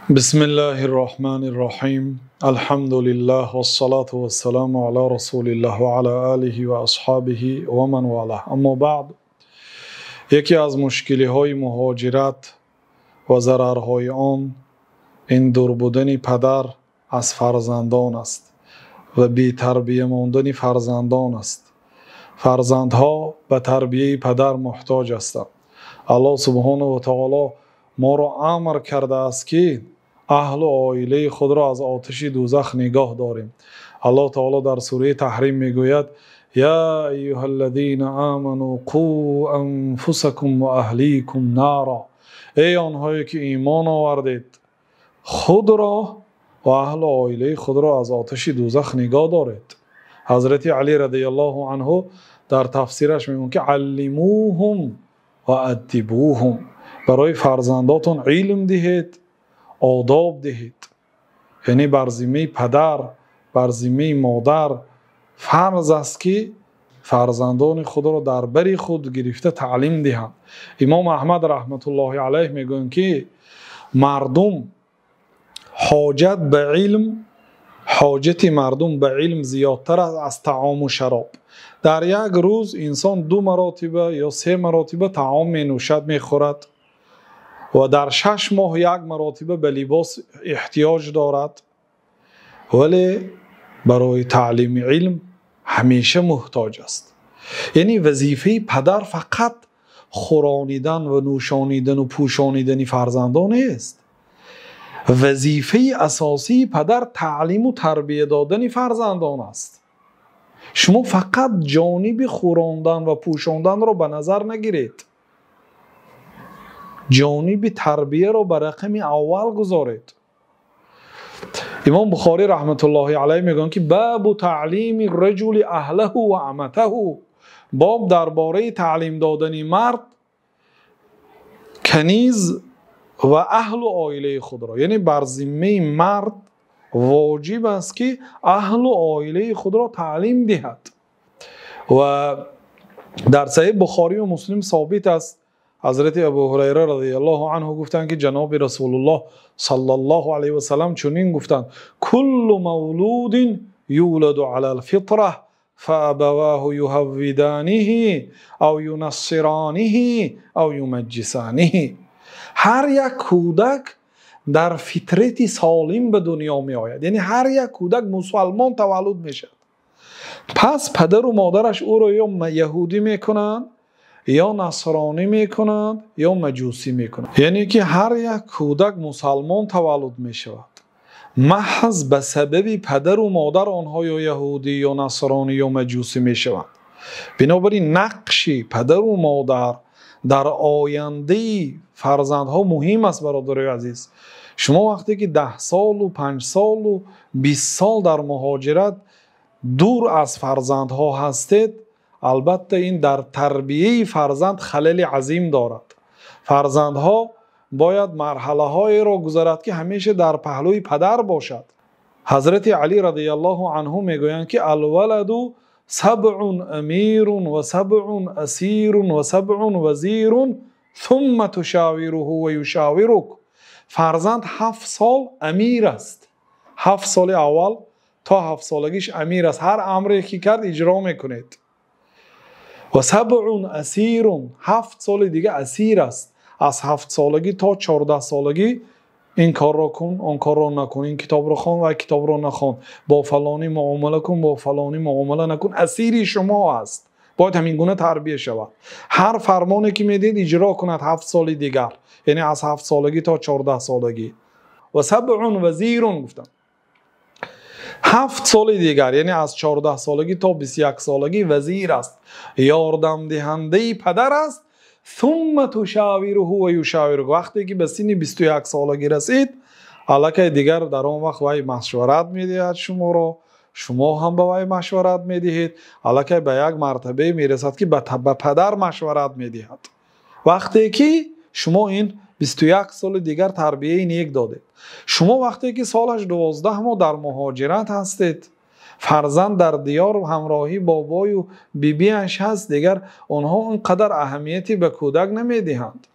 بسم الله الرحمن الرحیم. الحمد لله والصلاة والسلام علی رسول الله و علی آله و اصحابه و من والاه. اما بعد، یکی از مشکلی های مهاجرت و ضررهای آن این دور بودن پدر از فرزندان است و بی تربیه ماندن فرزندان است. فرزندها به تربیه پدر محتاج هستند. الله سبحانه و تعالی ما را امر کرده است که اهل و عائله خود را از آتش دوزخ نگاه داریم. الله تعالی در سوره تحریم میگوید: یا ایها الذین آمنوا قوا انفسکم و اهلیکم نارا. ای آنهایی که ایمان آوردید، خود را و اهل و عائله خود را از آتش دوزخ نگاه دارید. حضرت علی رضی الله عنه در تفسیرش میگوید که علموهم و ادبوهم. برای فرزنداتون علم دهید، آداب دهید. یعنی بر ذمه پدر، بر ذمه مادر فرض است که فرزندان خود را در بر خود گرفته تعلیم دهند. امام احمد رحمت الله علیه میگویند که مردم حاجت مردم به علم زیادتر از طعام و شراب. در یک روز انسان 2 مرتبه یا 3 مرتبه طعام می نوشد، می خورد و در 6 ماه 1 مرتبه به لباس احتیاج دارد، ولی برای تعلیم علم همیشه محتاج است. یعنی وظیفه پدر فقط خورانیدن و نوشانیدن و پوشانیدن فرزندان است. وظیفه اساسی پدر تعلیم و تربیه دادن فرزندان است. شما فقط جانب خوراندن و پوشاندن را به نظر نگیرید، جانب تربیه را به رقم اول گذارید. امام بخاری رحمت الله علیه میگن که باب تعلیم رجل اهله و امته. باب درباره تعلیم دادن مرد کنیز و اهل و عائله خود را. یعنی بر ذمه مرد واجب است که اهل و عائله خود را تعلیم دهد. و در صحیح بخاری و مسلم ثابت است، حضرت ابو هریره رضی الله عنه گفتند که جناب رسول الله صلی الله علیه و سلم چنین گفتند: کل مولود یولد علی الفطره فابواه یهودانه او ینصرانه او یمجسانه. هر یک کودک در فطرت سالم به دنیا می آید. یعنی هر یک کودک مسلمان تولد می شد، پس پدر و مادرش او را یا یهودی می کنند، یا نصرانی می کنند، یا مجوسی می کنند. یعنی که هر یک کودک مسلمان تولد می شود محض به سبب پدر و مادر آنها یا یهودی یا نصرانی یا مجوسی می شوند. بنابراین نقش پدر و مادر در آینده فرزندها مهم است. برادرای عزیز، شما وقتی که 10 سال و 5 سال و 20 سال در مهاجرت دور از فرزندها هستید، البته این در تربیه فرزند خلل عظیم دارد. فرزندها باید مرحله های را گذرد که همیشه در پهلوی پدر باشد. حضرت علی رضی الله عنه میگویند که الولد 7 امیر و 7 اسیر و 7 وزیر ثم تشاوره و یشاورک. فرزند 7 سال امیر است. 7 سال اول تا 7 سالگیش امیر است. هر امری که کرد اجرا میکنید. و 7 اسیر، 7 سال دیگه اسیر است. از 7 سالگی تا 14 سالگی این کار را کن، آن کار را نکن، این کتاب را خوان و کتاب را نخوان، با فلانی معامله کن، با فلانی معامله نکن. اسیری شما است، باید همین گونه تربیه شود. هر فرمانی که میدید اجرا کند 7 سال دیگر، یعنی از 7 سالگی تا 14 سالگی. و 7 وزیر گفتم 7 سال دیگر، یعنی از 14 سالگی تا 21 سالگی وزیر است، یاردم دهنده پدر است. ثم تشاوره و یشاورک. وقتی که به سن 21 سالگی رسید، الکی دیگر در آن وقت وی مشورت میدهد شما را، شما هم به وی مشورت میدهید. الکی به یک مرتبه میرسد که به پدر مشورت میدهد. وقتی که شما این 21 سال دیگر تربیه نیک دادید. شما وقتی که سالش 12 ماه در مهاجرت هستید، فرزند در دیار و همراهی بابای و بیبیش هست، دیگر آنها اونقدر اهمیتی به کودک نمیدهند.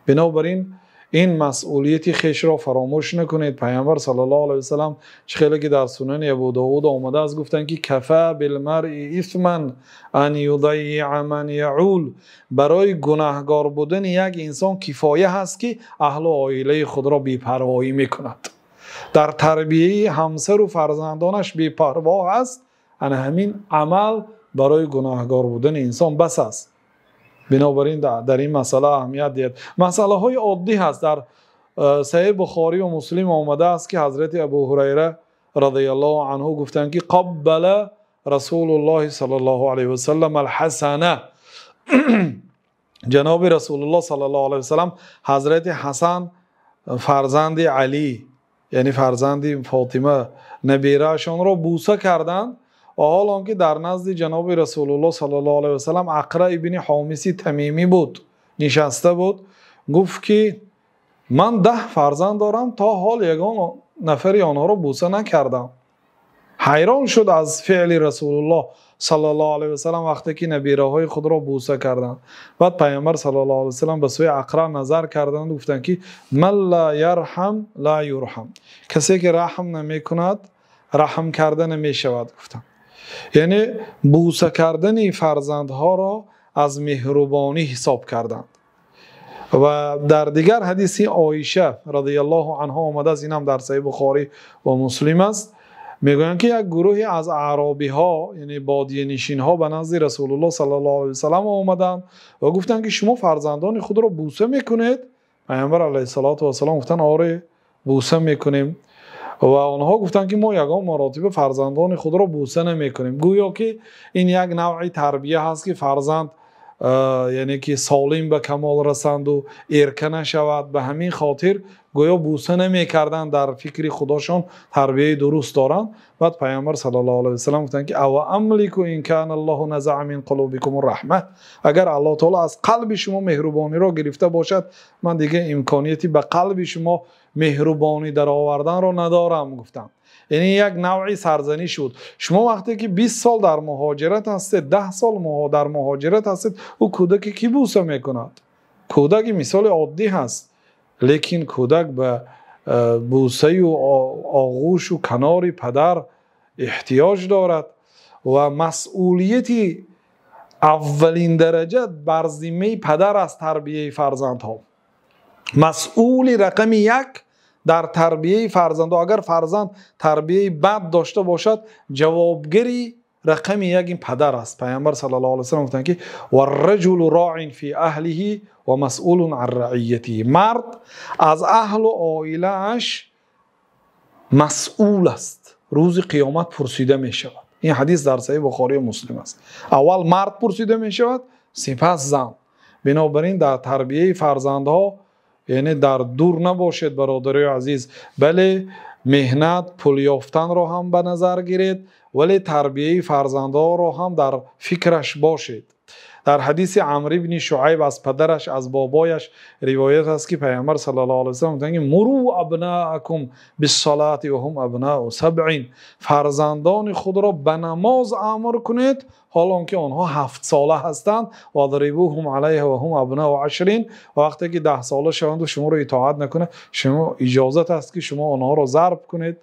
بنابراین این مسئولیت خیش را فراموش نکنید. پیامبر صلی الله علیه و سلم چخیلی که در سنن ابو داود آمده است گفتند که کفا بالمرء اثما ان یضیع من یعول، برای گناهگار بودن یک انسان کفایه هست که اهل و عائله خود را بی‌پروایی میکند. در تربیه همسر و فرزندانش بی‌پروا است، همین عمل برای گناهگار بودن انسان بس است. بنابراین در این مسئله اهمیت دید. مسئله های عادی هست. در صحیح بخاری و مسلم آمده است که حضرت ابو هریره رضی الله عنه گفتند که قبل رسول الله صلی الله علیه و سلم الحسن، جناب رسول الله صلی الله علیه و سلم حضرت حسن فرزند علی یعنی فرزند فاطمه نبیرهشان را بوسه کردند، و حال آنکه در نزد جناب رسول الله صلی الله علیه و سلم اقرع ابن حامس تمیمی بود نشسته بود. گفت که من 10 فرزند دارم، تا حال یگان نفری آنها را بوسه نکردم. حیران شد از فعل رسول الله صلی الله علیه و سلم وقتی که نبیره های خود را بوسه کردند. بعد پیامبر صلی الله علیه و سلم به سوی اقرع نظر کردند، گفتند که من لا یرحم لا یرحم، کسی که رحم نمی کند رحم کرده نمی شود. گفتند یعنی بوسه کردن فرزندها را از مهربانی حساب کردند. و در دیگر حدیث عایشه رضی الله عنها آمده است، این هم در صحیح بخاری و مسلم است، میگویند که یک گروهی از اعرابی ها یعنی بادیه نشین ها به نزد رسول الله صلی الله علیه و سلم آمدند و گفتند که شما فرزندان خود را بوسه میکنید؟ پیامبر علیه الصلاة و السلام گفتند آره بوسه میکنیم. و آنها گفتند که ما یگان مراتب فرزندان خود را بوسه نمیکنیم. گویا که این یک نوعی تربیه هست که فرزند یعنی که سالم به کمال رسند و ارکه نشود، به همین خاطر گویا بوسه نمیکردند، در فکر خودشان تربیه درست دارند. بعد پیامبر صلی الله علیه و سلم گفتند که او املک ان کان الله نزع من قلوبکم الرحمه، اگر الله تعالی از قلب شما مهربانی را گرفته باشد، من دیگه امکانیتی به قلب شما مهربانی در آوردن را ندارم. گفتم یعنی یک نوعی سرزنش بود. شما وقتی که 20 سال در مهاجرت هستید، 10 سال در مهاجرت هستید، او کودکی کی بوسه میکند؟ کودک مثال عادی هست، لیکن کودک به بوسه و آغوش و کنار پدر احتیاج دارد و مسئولیتی اولین درجه بر ذمه پدر از تربیه فرزندها. مسئول رقم 1 در تربیه فرزندها، اگر فرزند تربیه بد داشته باشد، جوابگری رقم 1 این پدر است. پیامبر صلی الله علیه و سلم گفتند که والرجل راع فی اهله و مسئول عن رعیته، مرد از اهل و عائله اش مسئول است، روز قیامت پرسیده می شود. این حدیث در صحیح بخاری و مسلم است. اول مرد پرسیده می شود، سپس زن. بنابراین در تربیه فرزندها یعنی در دور نباشید برادرای عزیز، بله مهنت پول یافتن را هم به نظر گیرید، ولی تربیه فرزندها را هم در فکرش باشید. در حدیث عمرو بن شعیب از پدرش از بابایش روایت است که پیامبر صلی الله علیه و سلم میگه مرو ابناءکم بالصلاه و هم ابناء 7، فرزندان خود را به نماز امر کنید حالان که آنها 7 ساله هستند، و ضربوهم علیه و هم ابناء 10، وقتی که 10 ساله شوند و شما را اطاعت نکنه، شما اجازت است که شما آنها را ضرب کنید،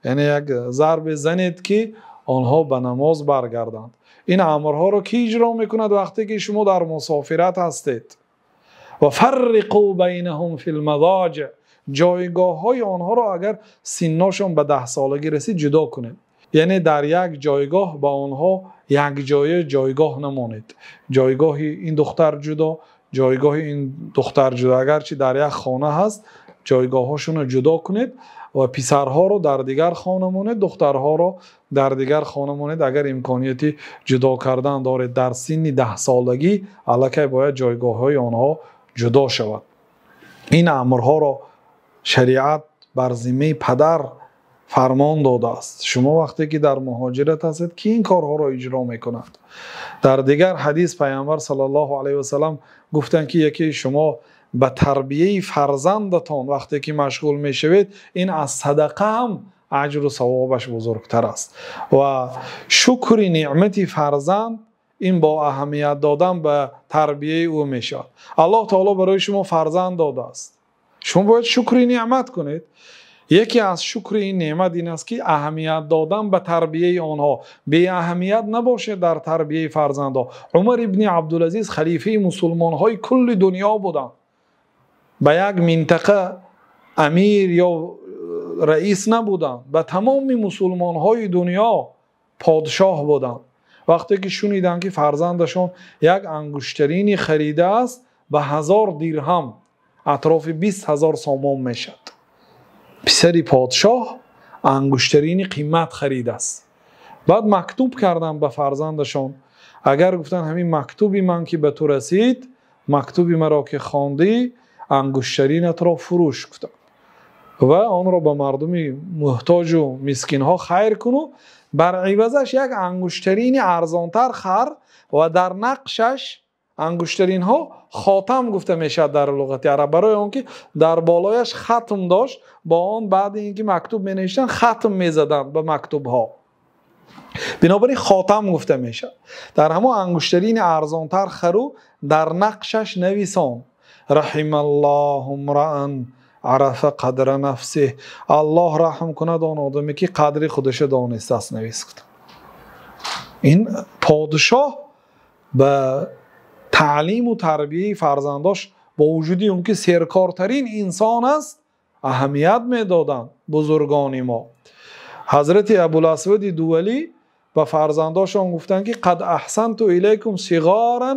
یعنی یک ضرب زنید که آنها به نماز برگردند. این امرها را کی اجرا میکند؟ وقتی که شما در مسافرت هستید. و فرقوا بینهم فی المضاجع، جایگاه های آنها را اگر سنشان به 10 سالگی رسید جدا کنید، یعنی در یک جایگاه با آنها یک جایگاه نمانید، جایگاه این دختر جدا، جایگاه این دختر جدا، اگرچه در یک خانه هست جایگاه هاشون را جدا کنید و پسرها رو در دیگر خانه مانید، دخترها رو در دیگر خانه مانید. اگر امکانیتی جدا کردن دارید در سن 10 سالگی، الکی باید جایگاه های آنها جدا شود. این امرها را شریعت بر ذمه پدر فرمان داده است. شما وقتی که در مهاجرت هستید که این کارها را اجرا میکنند. در دیگر حدیث پیامبر صلی الله علیه و سلم گفتند که یکی شما به تربیه فرزندتان وقتی که مشغول میشوید، این از صدقه هم اجر و ثوابش بزرگتر است. و شکر نعمت فرزند این با اهمیت دادن به تربیه او میشود. الله تعالی برای شما فرزند داده است، شما باید شکر نعمت کنید. یکی از شکر این نعمت این است که اهمیت دادن به تربیه آنها، بی اهمیت نباشه در تربیه فرزندها. عمر ابن عبدالعزیز خلیفه مسلمان های کل دنیا بودن، به یک منطقه امیر یا رئیس نبودن، به تمام مسلمان های دنیا پادشاه بودن. وقتی که شنیدن که فرزندشون یک انگشترینی خریده است به 1000 درهم، اطراف 20,000 سامان میشد. پسری پادشاه انگشترینی قیمت خریده است. بعد مکتوب کردن به فرزندشون، اگر گفتن همین مکتوبی من که به تو رسید، مکتوبی مرا که خواندی، انگشترینت را فروش کن و آن را به مردم محتاج و مسکین ها خیر کنو، بر عوضش یک انگشترین ارزانتر خر و در نقشش انگشترین ها خاتم گفته میشد در لغت عرب، برای آنکه در بالایش ختم داشت. با آن بعد اینکه مکتوب می نوشتن ختم می زدن به مکتوب ها، بنابراین خاتم گفته میشد. در همه انگشترین ارزانتر خرو در نقشش نویسان رحم الله امرأ عرف قدر نفسه، الله رحم کند آن آدمی که قدر خودش دانسته است، نویس کند. این پادشاه به تعلیم و تربیه فرزنداش با وجودی اون که سرکارترین انسان است اهمیت میدادن بزرگان ما. حضرت ابوالاسود دولی به فرزنداشون گفتن که قد احسنت الیکم صغارا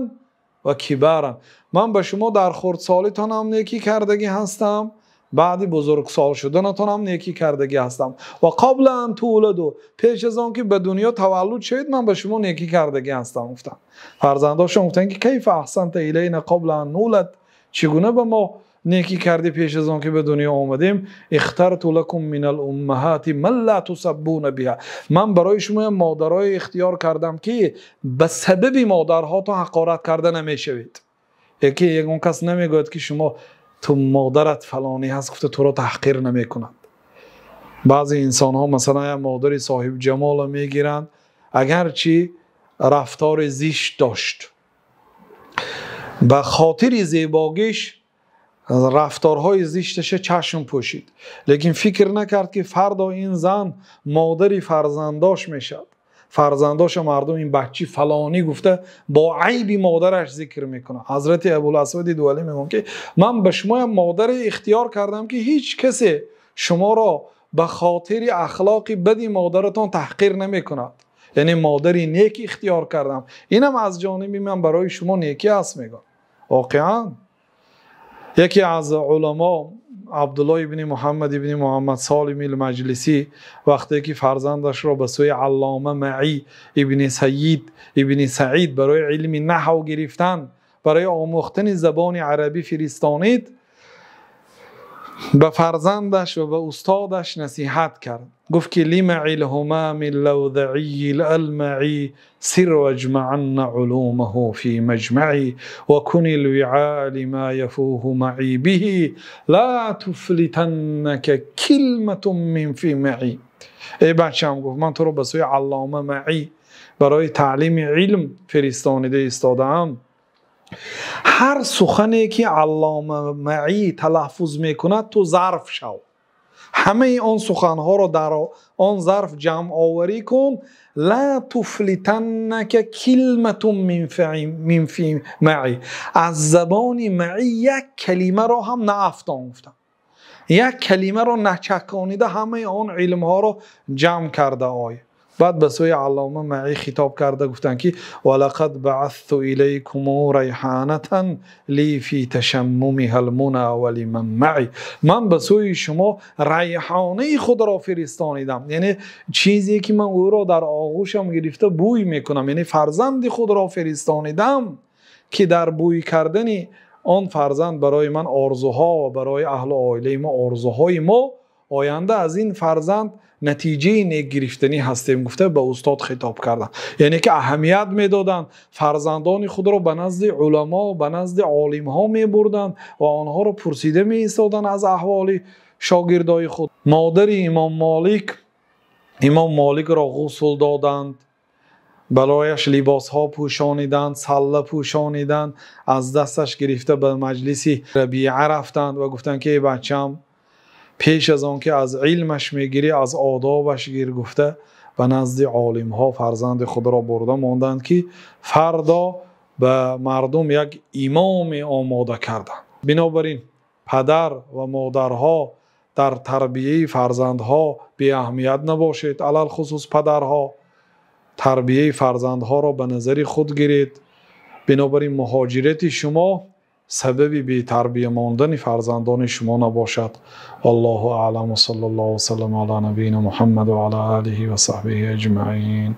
و کبارا، من به شما در خردسالیتان هم نیکی کردگی هستم، بعد بزرگسال شدنتان هم نیکی کردگی هستم، و قبل ان تولدوا، پیش از آن که به دنیا تولد شدید من به شما نیکی کردگی هستم. گفتن فرزنداشون گفتن که کیف احسنت الینا قبل ان نولد، چگونه به ما نیکی کردی پیش از آن که به دنیا آمدیم؟ اخترت لکم من الامهات من لا تسبون بها، من برای شما مادرای اختیار کردم که به سبب مادرها تو حقارت کرده نمیشوید. یکی یگان کس نمیگوید که شما تو مادرت فلانی هست، گفته تو را تحقیر نمی کند. بعضی انسان ها مثلا یا مادری صاحب جمال میگیرند، اگرچه رفتار زشت داشت، به خاطر زیباگیش رفتارهای زشتش چشم پوشید، لیکن فکر نکرد که فردا این زن مادری فرزنداش میشد. فرزنداش مردم این بچی فلانی گفته با عیب مادرش ذکر میکنه. حضرت ابوالاسود دولی میگن که من به شما مادر اختیار کردم که هیچ کسی شما را به خاطر اخلاق بدی مادرتان تحقیر نمیکند، یعنی مادری نیک اختیار کردم، اینم از جانبی من برای شما نیکی است. میگن واقعا یکی از علما عبدالله ابن محمد سالم المجلسی وقتی که فرزندش را به سوی علامه معی ابن سعید برای علم نحو گرفتن، برای آموختن زبان عربی فرستانید، به فرزندش و به استادش نصیحت کرد. گفت که لمعی الهمام اللوذعی الالمعی سر واجمعن علومه فی مجمعی و کن الوعاء لما یفوه معی به لا تفلتنک کلمة من فی معی. ای بچه‌ام، گفت من تو رو به سوی علامه معی برای تعلیم علم فرستانیده استادم. هر سخنی که علامه معی تلفظ میکند تو ظرف شو، همه آن سخنها را در آن ظرف جمع آوری کن. لا تفلتنک کلمة من فی معی، از زبان معی یک کلمه را هم نافتان، گفتم یک کلمه را نچکانیده، همه آن علم ها را جمع کرده آی. بعد به سوی علامه معی خطاب کرده گفتن که ولقد بعثت الیکم ریحانة لی فی تشممها المنى ولمن معی، من به سوی شما ریحانه خود را فرستانیدم، یعنی چیزی که من او را در آغوشم گرفته بوی میکنم، یعنی فرزند خود را فرستانیدم که در بوی کردن آن فرزند برای من آرزوها و برای اهل عائله ما آرزوهای ما آینده از این فرزند نتیجه نیک گرفتنی هستیم. گفته به استاد خطاب کردن، یعنی که اهمیت میدادن، فرزندان خود را به نزد علما و به نزد عالم ها می بردن و آنها را پرسیده می ایستادن از احوال شاگردای خود. مادر امام مالک را غسل دادند برایش لباس ها پوشانیدند، سله پوشانیدند، از دستش گرفته به مجلس ربیعه رفتند و گفتند که ای بچم پیش از آن که از علمش میگیری از آدابش گیر. گفته به نزد عالم ها فرزند خود را برده ماندند که فردا به مردم یک امام آماده کردند. بنابراین پدر و مادرها در تربیه فرزندها بی اهمیت نباشید، علل خصوص پدرها تربیه فرزندها را به نظر خود گیرید. بنابراین مهاجرت شما سبب بی تربیه ماندن فرزندان شما نباشد. والله اعلم و صلی الله و سلم علی نبینا محمد و علی آله و صحبه اجمعین.